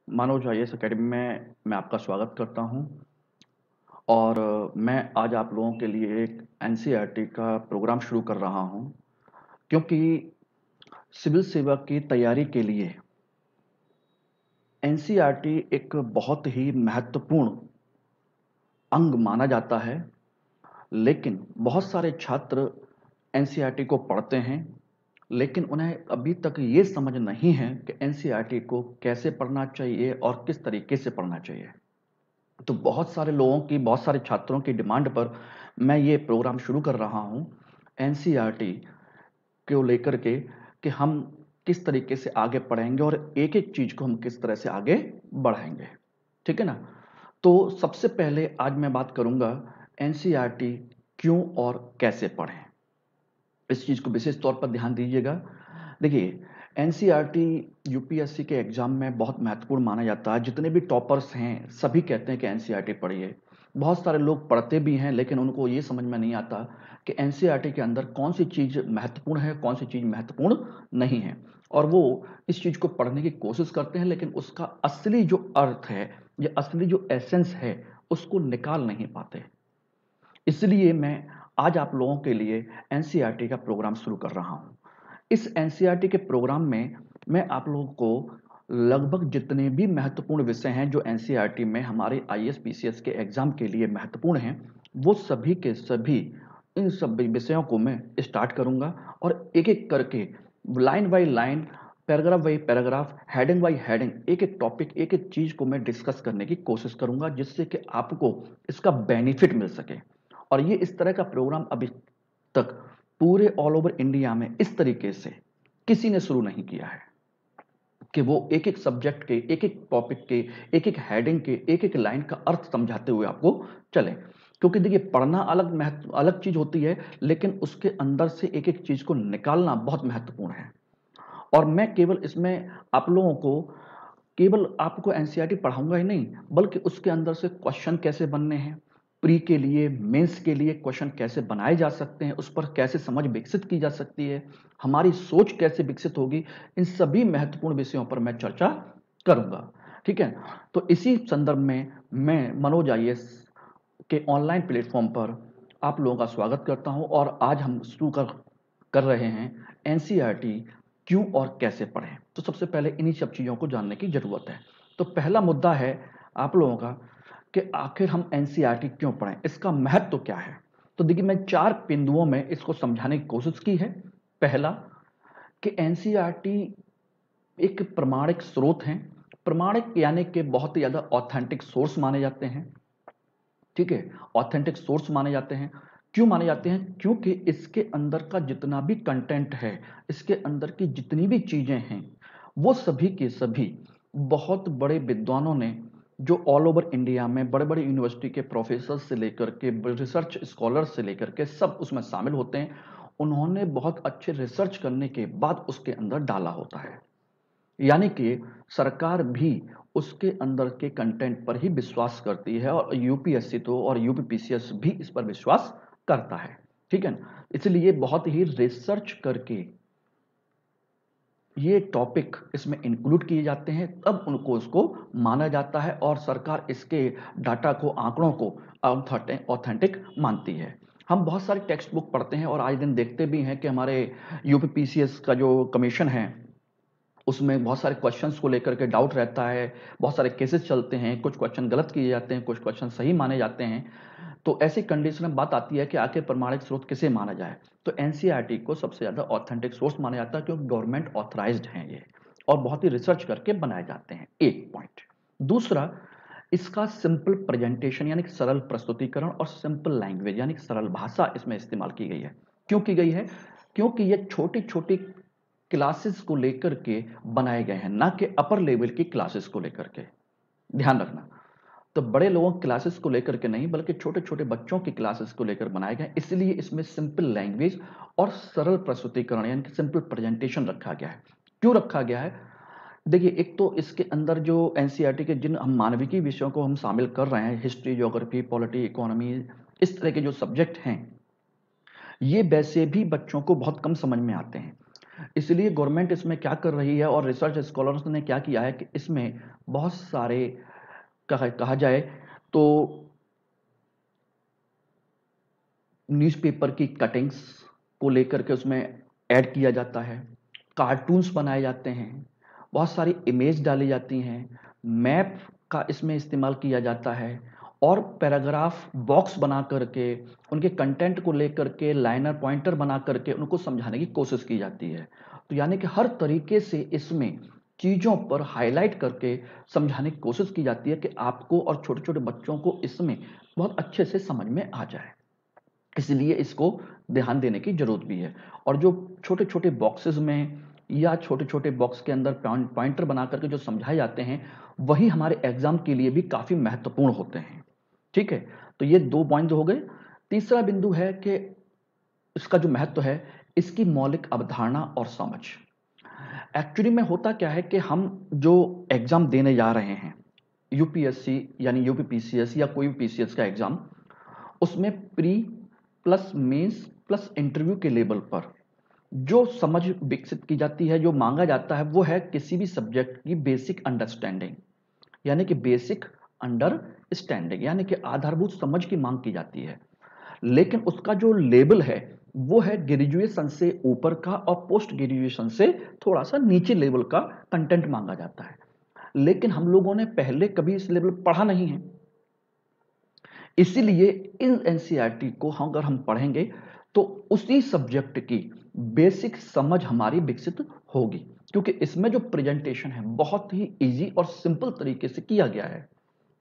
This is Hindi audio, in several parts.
मनोज आईएएस अकेडमी में मैं आपका स्वागत करता हूं और मैं आज आप लोगों के लिए एक एनसीईआरटी का प्रोग्राम शुरू कर रहा हूं क्योंकि सिविल सेवा की तैयारी के लिए एनसीईआरटी एक बहुत ही महत्वपूर्ण अंग माना जाता है। लेकिन बहुत सारे छात्र एनसीईआरटी को पढ़ते हैं, लेकिन उन्हें अभी तक ये समझ नहीं है कि एनसीईआरटी को कैसे पढ़ना चाहिए और किस तरीके से पढ़ना चाहिए। तो बहुत सारे लोगों की, बहुत सारे छात्रों की डिमांड पर मैं ये प्रोग्राम शुरू कर रहा हूँ एनसीईआरटी को लेकर के कि हम किस तरीके से आगे पढ़ेंगे और एक एक चीज को हम किस तरह से आगे बढ़ाएंगे। ठीक है ना। तो सबसे पहले आज मैं बात करूंगा एनसीईआरटी क्यों और कैसे पढ़ें। इस चीज को विशेष तौर पर ध्यान दीजिएगा। देखिए, एनसीईआरटी यूपीएससी के एग्जाम में बहुत महत्वपूर्ण माना जाता है। जितने भी टॉपर्स हैं सभी कहते हैं कि एनसीईआरटी पढ़िए। बहुत सारे लोग पढ़ते भी हैं, लेकिन उनको ये समझ में नहीं आता कि एनसीईआरटी के अंदर कौन सी चीज महत्वपूर्ण है, कौन सी चीज महत्वपूर्ण नहीं है। और वो इस चीज को पढ़ने की कोशिश करते हैं, लेकिन उसका असली जो अर्थ है या असली जो एसेंस है उसको निकाल नहीं पाते। इसलिए मैं आज आप लोगों के लिए एनसीईआरटी का प्रोग्राम शुरू कर रहा हूं। इस एनसीईआरटी के प्रोग्राम में मैं आप लोगों को लगभग जितने भी महत्वपूर्ण विषय हैं जो एनसीईआरटी में हमारे आईएएस पीसीएस के एग्जाम के लिए महत्वपूर्ण हैं, वो सभी के सभी इन सब विषयों को मैं स्टार्ट करूंगा और एक एक करके, line by line, paragraph by paragraph, heading by heading, एक एक टॉपिक, एक एक चीज को मैं डिस्कस करने की कोशिश करूंगा, जिससे कि आपको इसका बेनिफिट मिल सके। और ये इस तरह का प्रोग्राम अभी तक पूरे ऑल ओवर इंडिया में इस तरीके से किसी ने शुरू नहीं किया है कि वो एक एक सब्जेक्ट के, एक एक टॉपिक के, एक एक हेडिंग के, एक एक लाइन का अर्थ समझाते हुए आपको चले। क्योंकि देखिए, पढ़ना अलग चीज होती है, लेकिन उसके अंदर से एक एक चीज को निकालना बहुत महत्वपूर्ण है। और मैं केवल इसमें आप लोगों को केवल आपको एनसीईआरटी पढ़ाऊंगा ही नहीं, बल्कि उसके अंदर से क्वेश्चन कैसे बनने हैं, प्री के लिए, मेंस के लिए क्वेश्चन कैसे बनाए जा सकते हैं, उस पर कैसे समझ विकसित की जा सकती है, हमारी सोच कैसे विकसित होगी, इन सभी महत्वपूर्ण विषयों पर मैं चर्चा करूंगा। ठीक है। तो इसी संदर्भ में मैं मनोज आईएएस के ऑनलाइन प्लेटफॉर्म पर आप लोगों का स्वागत करता हूं और आज हम शुरू कर रहे हैं एनसीईआरटी क्यों और कैसे पढ़ें। तो सबसे पहले इन्हीं सब चीज़ों को जानने की ज़रूरत है। तो पहला मुद्दा है आप लोगों का कि आखिर हम एनसीईआरटी क्यों पढ़ें, इसका महत्व क्या है। तो देखिए, मैं 4 बिंदुओं में इसको समझाने की कोशिश की है। पहला, कि एनसीईआरटी एक प्रमाणिक स्रोत है। प्रमाणिक यानी कि बहुत ही ज़्यादा ऑथेंटिक सोर्स माने जाते हैं। ठीक है। ऑथेंटिक सोर्स माने जाते हैं। क्यों माने जाते हैं? क्योंकि इसके अंदर का जितना भी कंटेंट है, इसके अंदर की जितनी भी चीजें हैं, वो सभी के सभी बहुत बड़े विद्वानों ने, जो ऑल ओवर इंडिया में बड़े बड़े यूनिवर्सिटी के प्रोफेसर से लेकर के रिसर्च स्कॉलर से लेकर के सब उसमें शामिल होते हैं। उन्होंने बहुत अच्छे रिसर्च करने के बाद उसके अंदर डाला होता है। यानी कि सरकार भी उसके अंदर के कंटेंट पर ही विश्वास करती है और यूपीएससी तो और यूपीपीसीएस भी इस पर विश्वास करता है। ठीक है ना। इसलिए बहुत ही रिसर्च करके ये टॉपिक इसमें इंक्लूड किए जाते हैं, तब उनको उसको माना जाता है और सरकार इसके डाटा को, आंकड़ों को ऑथेंटिक मानती है। हम बहुत सारे टेक्स्ट बुक पढ़ते हैं और आज दिन देखते भी हैं कि हमारे यूपीपीसीएस का जो कमीशन है उसमें बहुत सारे क्वेश्चंस को लेकर के डाउट रहता है, बहुत सारे केसेस चलते हैं, कुछ क्वेश्चन गलत किए जाते हैं, कुछ क्वेश्चन सही माने जाते हैं। तो ऐसी कंडीशन में बात आती है कि आखिर प्रमाणिक स्रोत किसे माना जाए। तो एनसीईआरटी को सबसे ज़्यादा ऑथेंटिक सोर्स माना जाता है, क्योंकि गवर्नमेंट ऑथराइज्ड हैं ये और बहुत ही रिसर्च करके बनाए जाते हैं। एक पॉइंट। दूसरा, इसका सिंपल प्रेजेंटेशन यानी कि सरल प्रस्तुतिकरण और सिंपल लैंग्वेज यानी कि सरल भाषा इसमें इस्तेमाल की गई है। क्यों की गई है? क्योंकि ये छोटी छोटी क्लासेस को लेकर के बनाए गए हैं, ना कि अपर लेवल की क्लासेस को लेकर के। ध्यान रखना। तो बड़े लोगों की क्लासेस को लेकर के नहीं, बल्कि छोटे छोटे बच्चों की क्लासेस को लेकर बनाए गए, इसलिए इसमें सिंपल लैंग्वेज और सरल प्रस्तुतिकरण यानी कि सिंपल प्रेजेंटेशन रखा गया है। क्यों रखा गया है? देखिए, एक तो इसके अंदर जो एनसीईआरटी के जिन हम मानविकी विषयों को हम शामिल कर रहे हैं, हिस्ट्री, ज्योग्राफी, पॉलिटी, इकोनॉमी, इस तरह के जो सब्जेक्ट हैं, ये वैसे भी बच्चों को बहुत कम समझ में आते हैं। इसलिए गवर्नमेंट इसमें क्या कर रही है और रिसर्च स्कॉलर्स ने क्या किया है कि इसमें बहुत सारे कहा जाए तो न्यूज़पेपर की कटिंग्स को लेकर के उसमें ऐड किया जाता है, कार्टून्स बनाए जाते हैं, बहुत सारी इमेज डाली जाती हैं, मैप का इसमें इस्तेमाल किया जाता है और पैराग्राफ बॉक्स बना करके उनके कंटेंट को लेकर के लाइनर पॉइंटर बना करके उनको समझाने की कोशिश की जाती है। तो यानी कि हर तरीके से इसमें चीज़ों पर हाईलाइट करके समझाने की कोशिश की जाती है कि आपको और छोटे-छोटे बच्चों को इसमें बहुत अच्छे से समझ में आ जाए। इसलिए इसको ध्यान देने की ज़रूरत भी है। और जो छोटे-छोटे बॉक्सेस में या छोटे-छोटे बॉक्स के अंदर पॉइंटर बना करके जो समझाए जाते हैं, वही हमारे एग्ज़ाम के लिए भी काफ़ी महत्वपूर्ण होते हैं। ठीक है? तो ये 2 पॉइंट हो गए। तीसरा बिंदु है कि इसका जो महत्व है, इसकी मौलिक अवधारणा और समझ। एक्चुअली में होता क्या है कि हम जो एग्ज़ाम देने जा रहे हैं, यूपीएससी यानी यूपीपीसीएस या कोई भी पीसीएस का एग्ज़ाम, उसमें pre plus mains plus interview के लेवल पर जो समझ विकसित की जाती है, जो मांगा जाता है, वो है किसी भी सब्जेक्ट की बेसिक अंडरस्टैंडिंग, यानी कि बेसिक अंडरस्टैंडिंग यानी कि आधारभूत समझ की मांग की जाती है। लेकिन उसका जो लेवल है वो है ग्रेजुएशन से ऊपर का और पोस्ट ग्रेजुएशन से थोड़ा सा नीचे लेवल का कंटेंट मांगा जाता है। लेकिन हम लोगों ने पहले कभी इस लेवल पढ़ा नहीं है, इसीलिए इन एनसीईआरटी को अगर हम पढ़ेंगे तो उसी सब्जेक्ट की बेसिक समझ हमारी विकसित होगी, क्योंकि इसमें जो प्रेजेंटेशन है बहुत ही इजी और सिंपल तरीके से किया गया है।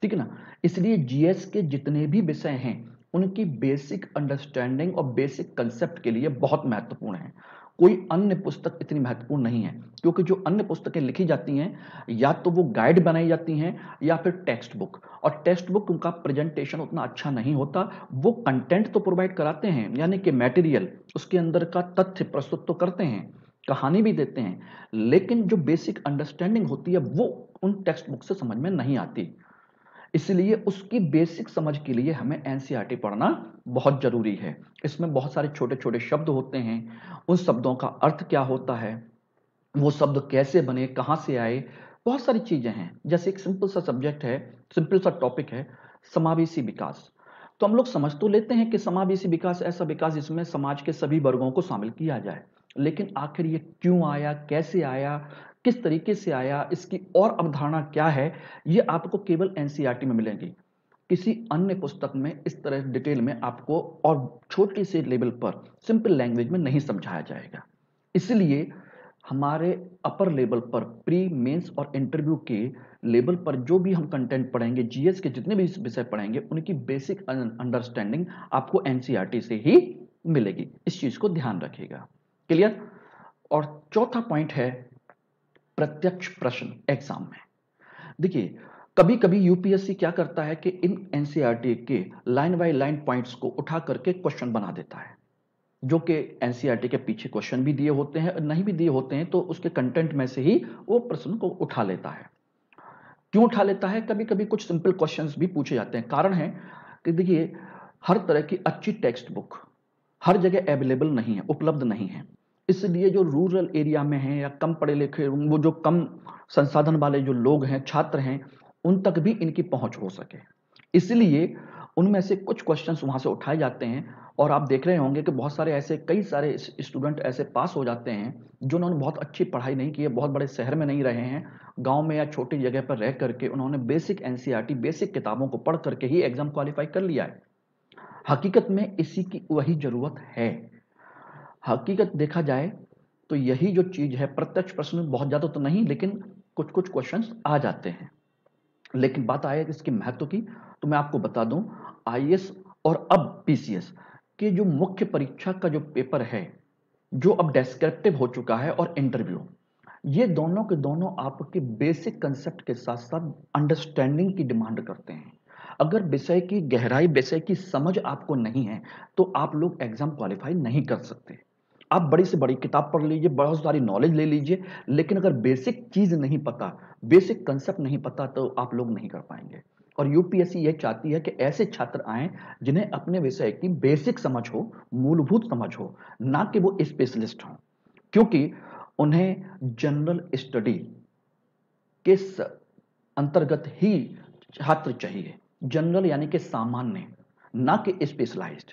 ठीक है ना? इसलिए जीएस के जितने भी विषय हैं उनकी बेसिक अंडरस्टैंडिंग और बेसिक कंसेप्ट के लिए बहुत महत्वपूर्ण है। कोई अन्य पुस्तक इतनी महत्वपूर्ण नहीं है, क्योंकि जो अन्य पुस्तकें लिखी जाती हैं या तो वो गाइड बनाई जाती हैं या फिर टेक्स्ट बुक, और टेक्स्ट बुक उनका प्रेजेंटेशन उतना अच्छा नहीं होता। वो कंटेंट तो प्रोवाइड कराते हैं, यानी कि मटेरियल उसके अंदर का तथ्य प्रस्तुत तो करते हैं, कहानी भी देते हैं, लेकिन जो बेसिक अंडरस्टैंडिंग होती है वो उन टेक्स्ट बुक से समझ में नहीं आती। इसलिए उसकी बेसिक समझ के लिए हमें एनसीईआरटी पढ़ना बहुत ज़रूरी है। इसमें बहुत सारे छोटे-छोटे शब्द होते हैं, उन शब्दों का अर्थ क्या होता है, वो शब्द कैसे बने, कहाँ से आए, बहुत सारी चीज़ें हैं। जैसे एक सिंपल सा सब्जेक्ट है, सिंपल सा टॉपिक है, समावेशी विकास। तो हम लोग समझ तो लेते हैं कि समावेशी विकास ऐसा विकास जिसमें समाज के सभी वर्गों को शामिल किया जाए। लेकिन आखिर ये क्यों आया, कैसे आया, किस तरीके से आया, इसकी और अवधारणा क्या है, ये आपको केवल एनसीईआरटी में मिलेंगी। किसी अन्य पुस्तक में इस तरह डिटेल में आपको और छोटी से लेवल पर सिंपल लैंग्वेज में नहीं समझाया जाएगा। इसलिए हमारे अपर लेवल पर प्री मेंस और इंटरव्यू के लेवल पर जो भी हम कंटेंट पढ़ेंगे, जीएस के जितने भी विषय पढ़ेंगे, उनकी बेसिक अंडरस्टैंडिंग आपको एनसीईआरटी से ही मिलेगी। इस चीज को ध्यान रखिएगा। क्लियर? और चौथा पॉइंट है प्रत्यक्ष प्रश्न एग्जाम में। देखिए, कभी कभी यूपीएससी क्या करता है कि इन एनसीईआरटी के लाइन बाय लाइन पॉइंट्स को उठा करके क्वेश्चन बना देता है, जो कि एनसीईआरटी के पीछे क्वेश्चन भी दिए होते हैं, नहीं भी दिए होते हैं तो उसके कंटेंट में से ही वो प्रश्न को उठा लेता है। क्यों उठा लेता है? कभी कभी कुछ सिंपल क्वेश्चंस भी पूछे जाते हैं। कारण है कि देखिए, हर तरह की अच्छी टेक्स्ट बुक हर जगह अवेलेबल नहीं है, उपलब्ध नहीं है। इसलिए जो रूरल एरिया में हैं या कम पढ़े लिखे, वो जो कम संसाधन वाले जो लोग हैं, छात्र हैं, उन तक भी इनकी पहुंच हो सके, इसलिए उनमें से कुछ क्वेश्चंस वहां से उठाए जाते हैं। और आप देख रहे होंगे कि बहुत सारे ऐसे, कई सारे स्टूडेंट ऐसे पास हो जाते हैं जो उन्होंने बहुत अच्छी पढ़ाई नहीं की है, बहुत बड़े शहर में नहीं रहे हैं, गांव में या छोटी जगह पर रह करके उन्होंने बेसिक एनसीईआरटी बेसिक किताबों को पढ़ करके ही एग्जाम क्वालिफाई कर लिया है। हकीकत में इसी की वही जरूरत है। हकीकत देखा जाए तो यही जो चीज है, प्रत्यक्ष प्रश्न बहुत ज्यादा तो नहीं, लेकिन कुछ कुछ क्वेश्चंस आ जाते हैं। लेकिन बात आए इसके महत्व की, तो मैं आपको बता दूं, आईएएस और अब पीसीएस के जो मुख्य परीक्षा का जो पेपर है, जो अब डेस्क्रिप्टिव हो चुका है, और इंटरव्यू, ये दोनों के दोनों आपके बेसिक कंसेप्ट के साथ साथ अंडरस्टैंडिंग की डिमांड करते हैं। अगर विषय की गहराई, विषय की समझ आपको नहीं है तो आप लोग एग्जाम क्वालिफाई नहीं कर सकते। आप बड़ी से बड़ी किताब पढ़ लीजिए, बहुत सारी नॉलेज ले लीजिए, लेकिन अगर बेसिक चीज नहीं पता, बेसिक कंसेप्ट नहीं पता, तो आप लोग नहीं कर पाएंगे। और यूपीएससी ये चाहती है कि ऐसे छात्र आएं जिन्हें अपने विषय की बेसिक समझ हो, मूलभूत समझ हो, ना कि वो स्पेशलिस्ट हों। क्योंकि उन्हें जनरल स्टडी के अंतर्गत ही छात्र चाहिए। जनरल यानी कि सामान्य, ना कि स्पेशलाइज्ड।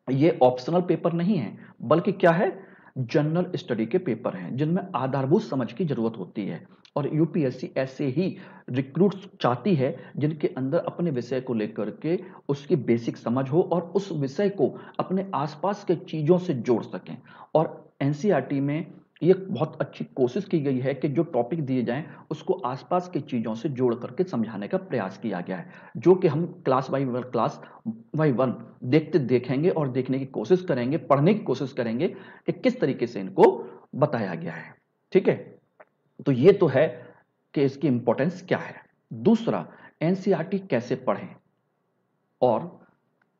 ये ऑप्शनल पेपर नहीं है, बल्कि क्या है, जनरल स्टडी के पेपर हैं जिनमें आधारभूत समझ की जरूरत होती है। और यूपीएससी ऐसे ही रिक्रूट्स चाहती है जिनके अंदर अपने विषय को लेकर के उसकी बेसिक समझ हो और उस विषय को अपने आसपास के चीजों से जोड़ सकें। और एनसीईआरटी में ये बहुत अच्छी कोशिश की गई है कि जो टॉपिक दिए जाएं उसको आसपास की चीजों से जोड़ करके समझाने का प्रयास किया गया है, जो कि हम क्लास बाई वन देखेंगे और देखने की कोशिश करेंगे, पढ़ने की कोशिश करेंगे कि किस तरीके से इनको बताया गया है। ठीक है, तो ये तो है कि इसकी इंपॉर्टेंस क्या है। दूसरा, एनसीईआरटी कैसे पढ़ें और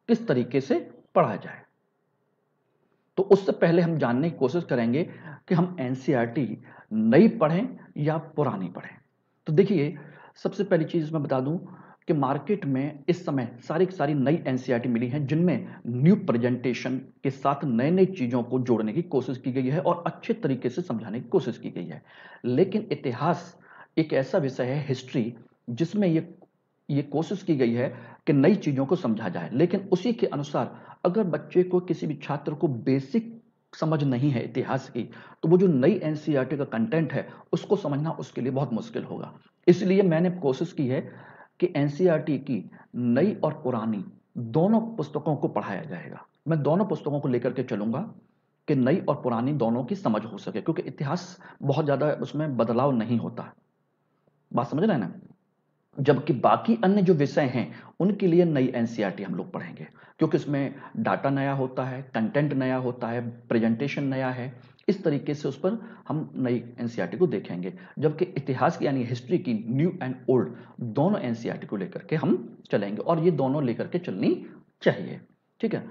किस तरीके से पढ़ा जाए। तो उससे पहले हम जानने की कोशिश करेंगे कि हम एनसीईआरटी नई पढ़ें या पुरानी पढ़ें। तो देखिए, सबसे पहली चीज मैं बता दूं कि मार्केट में इस समय सारी नई एनसीईआरटी मिली हैं जिनमें न्यू प्रेजेंटेशन के साथ नए नई चीजों को जोड़ने की कोशिश की गई है और अच्छे तरीके से समझाने की कोशिश की गई है। लेकिन इतिहास एक ऐसा विषय है, हिस्ट्री, जिसमें ये कोशिश की गई है कि नई चीजों को समझा जाए, लेकिन उसी के अनुसार अगर बच्चे को, किसी भी छात्र को बेसिक समझ नहीं है इतिहास की, तो वो जो नई एनसीईआरटी का कंटेंट है उसको समझना उसके लिए बहुत मुश्किल होगा। इसलिए मैंने कोशिश की है कि एनसीईआरटी की नई और पुरानी दोनों पुस्तकों को पढ़ाया जाएगा। मैं दोनों पुस्तकों को लेकर के चलूंगा कि नई और पुरानी दोनों की समझ हो सके, क्योंकि इतिहास बहुत ज्यादा उसमें बदलाव नहीं होता। बात समझ रहे हैं ना? जबकि बाकी अन्य जो विषय हैं उनके लिए नई एनसीईआरटी हम लोग पढ़ेंगे, क्योंकि इसमें डाटा नया होता है, कंटेंट नया होता है, प्रेजेंटेशन नया है। इस तरीके से उस पर हम नई एनसीईआरटी को देखेंगे। जबकि इतिहास की यानी हिस्ट्री की न्यू एंड ओल्ड दोनों एनसीईआरटी को लेकर के हम चलेंगे, और ये दोनों लेकर के चलनी चाहिए। ठीक है।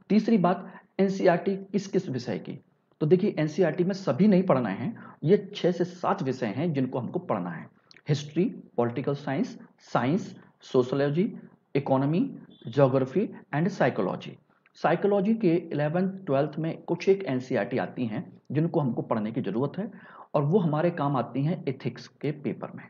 तीसरी बात, एनसीईआरटी किस किस विषय की। तो देखिए, एनसीईआरटी में सभी नहीं पढ़ना है, ये 6 से 7 विषय हैं जिनको हमको पढ़ना है। History, political science, science, sociology, economy, geography and psychology. Psychology के 11th-12th में कुछ एक एनसीईआरटी आती हैं जिनको हमको पढ़ने की जरूरत है, और वो हमारे काम आती हैं एथिक्स के पेपर में,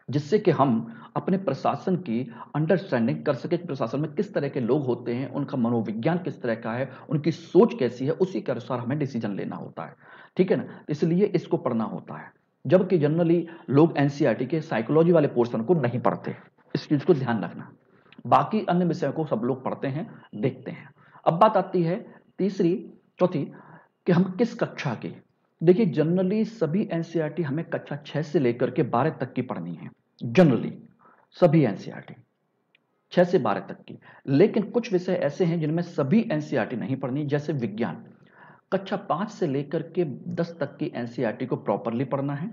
जिससे कि हम अपने प्रशासन की अंडरस्टैंडिंग कर सके। प्रशासन में किस तरह के लोग होते हैं, उनका मनोविज्ञान किस तरह का है, उनकी सोच कैसी है, उसी के अनुसार हमें डिसीजन लेना होता है। ठीक है ना? इसलिए इसको पढ़ना होता है। जबकि जनरली लोग एनसीईआरटी के साइकोलॉजी वाले पोर्शन को नहीं पढ़ते, इस चीज को ध्यान रखना। बाकी अन्य विषयों को सब लोग पढ़ते हैं, देखते हैं। अब बात आती है तीसरी, चौथी, कि हम किस कक्षा की। देखिए, जनरली सभी एनसीईआरटी हमें कक्षा 6 से लेकर के 12 तक की पढ़नी है। जनरली सभी एनसीईआरटी 6 से 12 तक की। लेकिन कुछ विषय ऐसे हैं जिनमें सभी एनसीईआरटी नहीं पढ़नी, जैसे विज्ञान। कक्षा 5 से लेकर के 10 तक की एनसीईआरटी को प्रॉपरली पढ़ना है,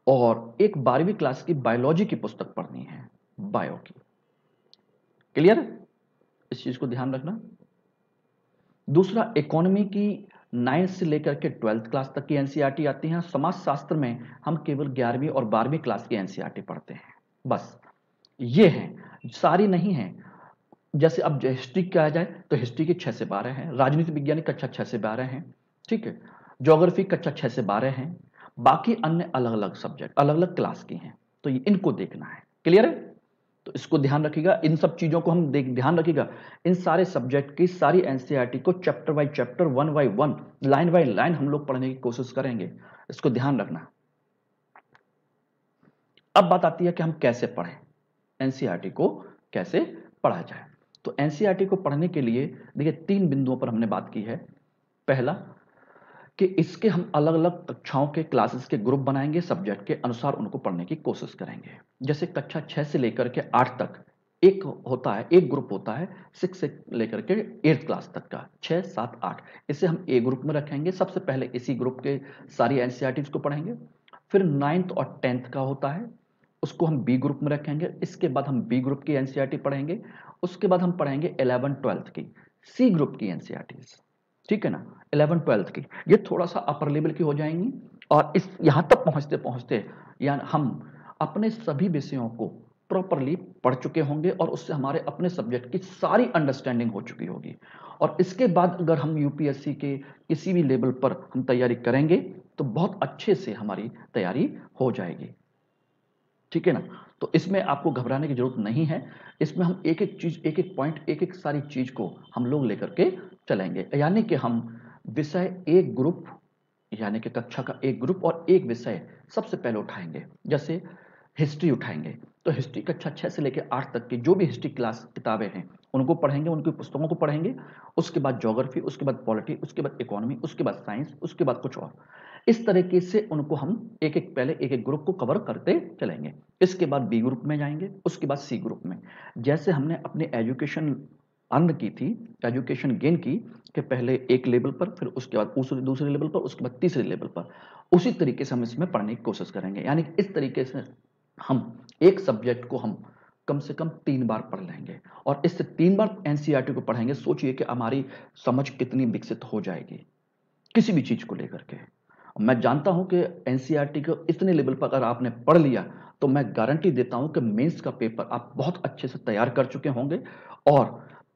और एक 12वीं क्लास की बायोलॉजी की पुस्तक पढ़नी है, बायो की। क्लियर? इस चीज को ध्यान रखना। दूसरा, इकोनॉमी की 9 से लेकर के 12th क्लास तक की एनसीईआरटी आती हैं। समाज शास्त्र में हम केवल 11वीं और 12वीं क्लास की एनसीईआरटी पढ़ते हैं, बस। ये हैं, सारी नहीं है। जैसे अब हिस्ट्री कहा जाए तो हिस्ट्री की 6 से 12 है, राजनीति विज्ञान कक्षा 6 से 12 है। ठीक है। ज्योग्राफी कक्षा 6 से 12 है। बाकी अन्य अलग अलग सब्जेक्ट अलग अलग क्लास की हैं, तो इनको देखना है। क्लियर है? तो इसको ध्यान रखिएगा, इन सब चीजों को हम ध्यान रखिएगा। इन सारे सब्जेक्ट की सारी एनसीईआरटी को chapter by chapter, one by one, line by line हम लोग पढ़ने की कोशिश करेंगे। इसको ध्यान रखना। अब बात आती है कि हम कैसे पढ़ें, एनसीईआरटी को कैसे पढ़ा जाए। तो एनसीईआरटी को पढ़ने के लिए देखिए 3 बिंदुओं पर हमने बात की है। पहला, कि इसके हम अलग अलग कक्षाओं के, क्लासेस के ग्रुप बनाएंगे, सब्जेक्ट के अनुसार उनको पढ़ने की कोशिश करेंगे। जैसे कक्षा 6 से लेकर के 8 तक एक होता है, एक ग्रुप होता है 6 से लेकर के 8th क्लास तक का, 6, 7, 8। इसे हम ए ग्रुप में रखेंगे। सबसे पहले इसी ग्रुप के सारी एनसीईआरटीज को पढ़ेंगे। फिर 9th और 10th का होता है, उसको हम बी ग्रुप में रखेंगे। इसके बाद हम बी ग्रुप की एनसीईआरटी पढ़ेंगे। उसके बाद हम पढ़ेंगे 11th-12th की सी ग्रुप की एनसीईआरटीज। ठीक है ना? 11th-12th की ये थोड़ा सा अपर लेवल की हो जाएंगी, और इस यहां तक पहुंचते पहुंचते या हम अपने सभी विषयों को प्रॉपरली पढ़ चुके होंगे और उससे हमारे अपने सब्जेक्ट की सारी अंडरस्टैंडिंग हो चुकी होगी। और इसके बाद अगर हम यूपीएससी के किसी भी लेवल पर हम तैयारी करेंगे तो बहुत अच्छे से हमारी तैयारी हो जाएगी। ठीक है ना? तो इसमें आपको घबराने की जरूरत नहीं है। इसमें हम एक एक चीज, एक एक पॉइंट, एक एक सारी चीज को हम लोग लेकर के चलेंगे। यानी कि हम विषय एक ग्रुप, यानी कि कक्षा का एक ग्रुप और एक विषय सबसे पहले उठाएंगे। जैसे हिस्ट्री उठाएंगे तो हिस्ट्री कक्षा 6 से लेकर 8 तक की जो भी हिस्ट्री क्लास किताबें हैं उनको पढ़ेंगे, उनकी पुस्तकों को पढ़ेंगे। उसके बाद ज्योग्राफी, उसके बाद पॉलिटी, उसके बाद इकोनॉमी, उसके बाद साइंस, उसके बाद कुछ और। इस तरीके से उनको हम एक एक पहले एक एक ग्रुप को कवर करते चलेंगे। इसके बाद बी ग्रुप में जाएंगे, उसके बाद सी ग्रुप में। जैसे हमने अपनी एजुकेशन अर्न की थी, एजुकेशन गेन की, कि पहले एक लेवल पर, फिर उसके बाद दूसरे लेवल पर, उसके बाद तीसरे लेवल पर, उसी तरीके से हम इसमें पढ़ने की कोशिश करेंगे। यानी इस तरीके से हम एक सब्जेक्ट को हम कम से कम 3 बार पढ़ लेंगे और इससे 3 बार एनसीईआरटी को पढ़ेंगे। सोचिए कि हमारी समझ कितनी विकसित हो जाएगी किसी भी चीज को लेकर के। मैं जानता हूं कि एनसीईआरटी को इतने लेवल पर अगर आपने पढ़ लिया तो मैं गारंटी देता हूं कि मेंस का पेपर आप बहुत अच्छे से तैयार कर चुके होंगे और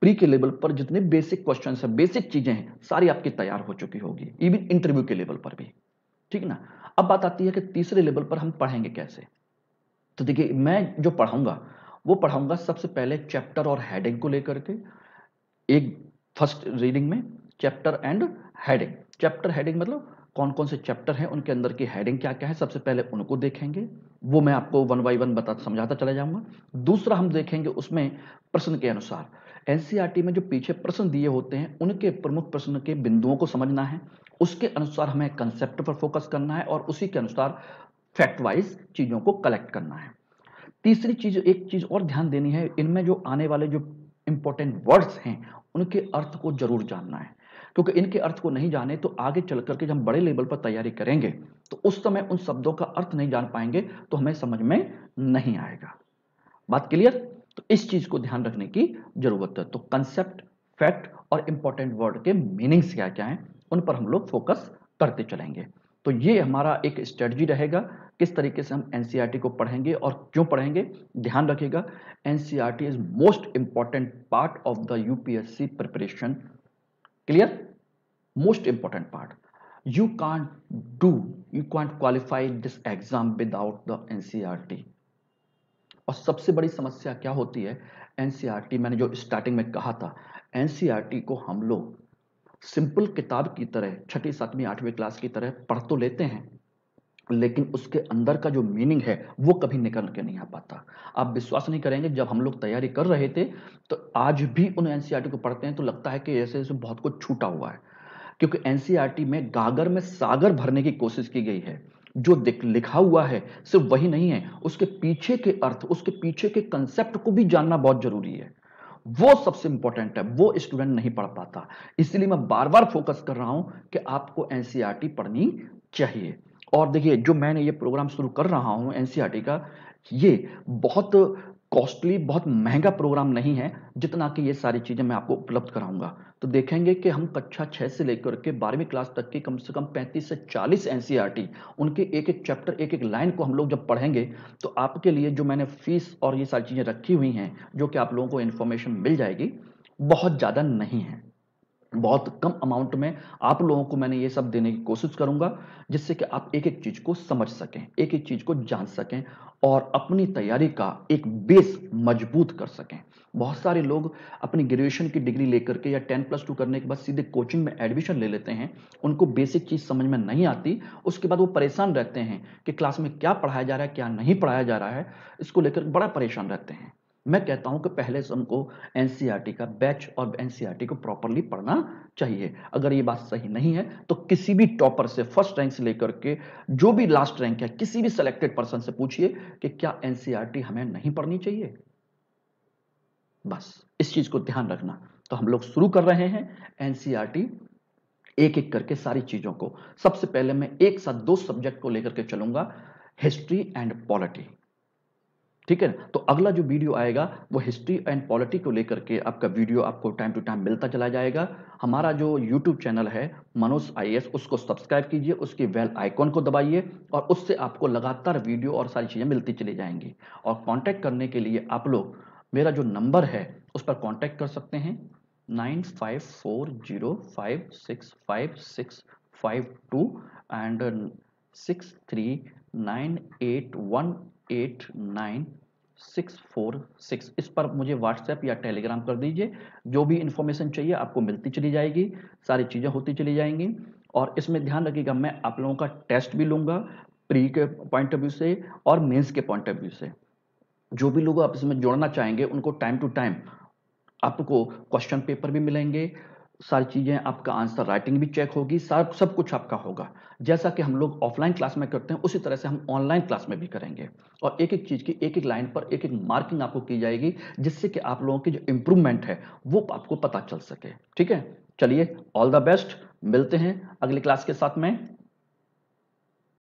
प्री के लेवल पर जितने बेसिक क्वेश्चन है, बेसिक चीजें हैं, सारी आपकी तैयार हो चुकी होगी, इवन इंटरव्यू के लेवल पर भी। ठीक ना? अब बात आती है कि तीसरे लेवल पर हम पढ़ेंगे कैसे। तो देखिए, मैं जो पढ़ाऊंगा वो पढ़ाऊंगा सबसे पहले चैप्टर और हेडिंग को लेकर के। एक फर्स्ट रीडिंग में chapter and heading. Chapter heading मतलब कौन कौन से चैप्टर हैं, उनके अंदर की हेडिंग क्या क्या है, सबसे पहले उनको देखेंगे। वो मैं आपको वन बाय वन समझाता चला जाऊंगा। दूसरा हम देखेंगे उसमें प्रश्न के अनुसार, एनसीईआरटी में जो पीछे प्रश्न दिए होते हैं उनके प्रमुख प्रश्न के बिंदुओं को समझना है। उसके अनुसार हमें कंसेप्ट पर फोकस करना है और उसी के अनुसार फैक्ट वाइज चीजों को कलेक्ट करना है। तीसरी चीज, एक चीज और ध्यान देनी है, इनमें जो आने वाले जो इंपॉर्टेंट वर्ड्स हैं उनके अर्थ को जरूर जानना है। क्योंकि इनके अर्थ को नहीं जाने तो आगे चल करके जब हम बड़े लेवल पर तैयारी करेंगे तो उस समय उन शब्दों का अर्थ नहीं जान पाएंगे तो हमें समझ में नहीं आएगा। बात क्लियर? तो इस चीज को ध्यान रखने की जरूरत है। तो कंसेप्ट, फैक्ट और इंपॉर्टेंट वर्ड के मीनिंग्स क्या क्या हैं उन पर हम लोग फोकस करते चलेंगे। तो ये हमारा एक स्ट्रेटजी रहेगा किस तरीके से हम एनसीईआरटी को पढ़ेंगे और क्यों पढ़ेंगे। ध्यान रखिएगा, NCERT is most important part of the UPSC preparation. Clear? Most important part. You can't do, you can't qualify this exam without the NCERT. और सबसे बड़ी समस्या क्या होती है, एनसीईआरटी, मैंने जो स्टार्टिंग में कहा था, एनसीईआरटी को हम लोग सिंपल किताब की तरह छठी सातवीं आठवीं क्लास की तरह पढ़ तो लेते हैं लेकिन उसके अंदर का जो मीनिंग है वो कभी निकल के नहीं आ पाता। आप विश्वास नहीं करेंगे, जब हम लोग तैयारी कर रहे थे तो आज भी उन एनसीईआरटी को पढ़ते हैं तो लगता है कि ऐसे ऐसे बहुत कुछ छूटा हुआ है। क्योंकि एनसीईआरटी में गागर में सागर भरने की कोशिश की गई है। जो लिखा हुआ है सिर्फ वही नहीं है, उसके पीछे के अर्थ, उसके पीछे के कंसेप्ट को भी जानना बहुत जरूरी है। वो सबसे इंपॉर्टेंट है, वो स्टूडेंट नहीं पढ़ पाता। इसलिए मैं बार बार फोकस कर रहा हूं कि आपको एनसीईआरटी पढ़नी चाहिए। और देखिए, जो मैंने ये प्रोग्राम शुरू कर रहा हूं एनसीईआरटी का, ये बहुत कॉस्टली, बहुत महंगा प्रोग्राम नहीं है जितना कि ये सारी चीजें मैं आपको उपलब्ध कराऊंगा। तो देखेंगे कि हम कक्षा 6 से लेकर के 12वीं क्लास तक की कम से कम 35 से 40 एनसीईआरटी, उनके एक एक चैप्टर, एक एक लाइन को हम लोग जब पढ़ेंगे तो आपके लिए जो मैंने फीस और ये सारी चीजें रखी हुई हैं, जो कि आप लोगों को इन्फॉर्मेशन मिल जाएगी, बहुत ज्यादा नहीं है। बहुत कम अमाउंट में आप लोगों को मैंने ये सब देने की कोशिश करूंगा जिससे कि आप एक एक चीज को समझ सकें, एक एक चीज को जान सकें और अपनी तैयारी का एक बेस मजबूत कर सकें। बहुत सारे लोग अपनी ग्रेजुएशन की डिग्री लेकर के या 10+2 करने के बाद सीधे कोचिंग में एडमिशन ले लेते हैं। उनको बेसिक चीज समझ में नहीं आती, उसके बाद वो परेशान रहते हैं कि क्लास में क्या पढ़ाया जा रहा है, क्या नहीं पढ़ाया जा रहा है। इसको लेकर बड़ा परेशान रहते हैं। मैं कहता हूं कि पहले से उनको एनसीईआरटी का बैच और एनसीईआरटी को प्रॉपरली पढ़ना चाहिए। अगर ये बात सही नहीं है तो किसी भी टॉपर से, फर्स्ट रैंक से लेकर के जो भी लास्ट रैंक है, किसी भी सिलेक्टेड पर्सन से पूछिए कि क्या एनसीईआरटी हमें नहीं पढ़नी चाहिए। बस इस चीज को ध्यान रखना। तो हम लोग शुरू कर रहे हैं एनसीईआरटी, एक एक करके सारी चीजों को। सबसे पहले मैं एक साथ दो सब्जेक्ट को लेकर के चलूंगा, हिस्ट्री एंड पॉलिटी। ठीक है। तो अगला जो वीडियो आएगा वो हिस्ट्री एंड पॉलिटी को लेकर के आपका वीडियो आपको टाइम टू टाइम मिलता चला जाएगा। हमारा जो यूट्यूब चैनल है मनोज आईएएस, उसको सब्सक्राइब कीजिए, उसकी बेल आइकॉन को दबाइए और उससे आपको लगातार वीडियो और सारी चीज़ें मिलती चली जाएंगी। और कांटेक्ट करने के लिए आप लोग मेरा जो नंबर है उस पर कांटेक्ट कर सकते हैं 9540565652 एंड 6398189646। इस पर मुझे व्हाट्सएप या टेलीग्राम कर दीजिए। जो भी इंफॉर्मेशन चाहिए आपको मिलती चली जाएगी, सारी चीज़ें होती चली जाएंगी। और इसमें ध्यान रखिएगा, मैं आप लोगों का टेस्ट भी लूँगा प्री के पॉइंट ऑफ व्यू से और मेंस के पॉइंट ऑफ व्यू से। जो भी लोग आप इसमें जोड़ना चाहेंगे उनको टाइम टू टाइम आपको क्वेश्चन पेपर भी मिलेंगे, सारी चीज़ें, आपका आंसर राइटिंग भी चेक होगी, सब कुछ आपका होगा। जैसा कि हम लोग ऑफलाइन क्लास में करते हैं उसी तरह से हम ऑनलाइन क्लास में भी करेंगे। और एक एक चीज़ की एक एक लाइन पर एक एक मार्किंग आपको की जाएगी, जिससे कि आप लोगों की जो इम्प्रूवमेंट है वो आपको पता चल सके। ठीक है, चलिए, ऑल द बेस्ट। मिलते हैं अगली क्लास के साथ में।